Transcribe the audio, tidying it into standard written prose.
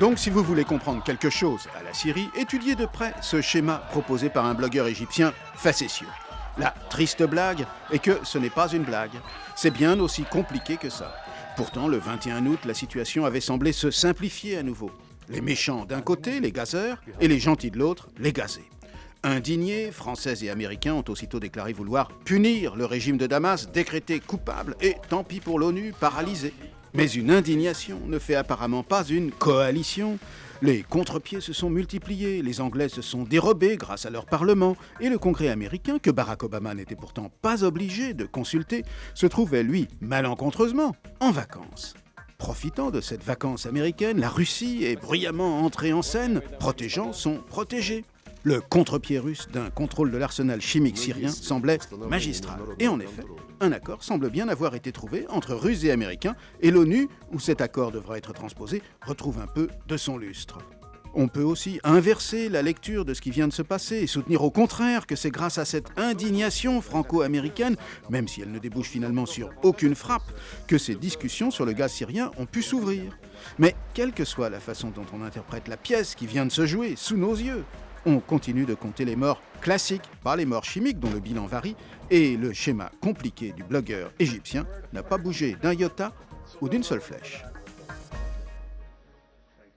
Donc si vous voulez comprendre quelque chose à la Syrie, étudiez de près ce schéma proposé par un blogueur égyptien facétieux. La triste blague est que ce n'est pas une blague. C'est bien aussi compliqué que ça. Pourtant, le 21 août, la situation avait semblé se simplifier à nouveau. Les méchants d'un côté, les gazeurs, et les gentils de l'autre, les gazés. Indignés, Français et Américains ont aussitôt déclaré vouloir punir le régime de Damas, décrété coupable et, tant pis pour l'ONU, paralysé. Mais une indignation ne fait apparemment pas une coalition. Les contre-pieds se sont multipliés, les Anglais se sont dérobés grâce à leur Parlement, et le Congrès américain, que Barack Obama n'était pourtant pas obligé de consulter, se trouvait, lui, malencontreusement, en vacances. Profitant de cette vacance américaine, la Russie est bruyamment entrée en scène, protégeant son protégé. Le contre-pied russe d'un contrôle de l'arsenal chimique syrien semblait magistral. Et en effet, un accord semble bien avoir été trouvé entre Russes et Américains, et l'ONU, où cet accord devra être transposé, retrouve un peu de son lustre. On peut aussi inverser la lecture de ce qui vient de se passer et soutenir au contraire que c'est grâce à cette indignation franco-américaine, même si elle ne débouche finalement sur aucune frappe, que ces discussions sur le gaz syrien ont pu s'ouvrir. Mais quelle que soit la façon dont on interprète la pièce qui vient de se jouer sous nos yeux, on continue de compter les morts classiques, pas les morts chimiques dont le bilan varie, et le schéma compliqué du blogueur égyptien n'a pas bougé d'un iota ou d'une seule flèche.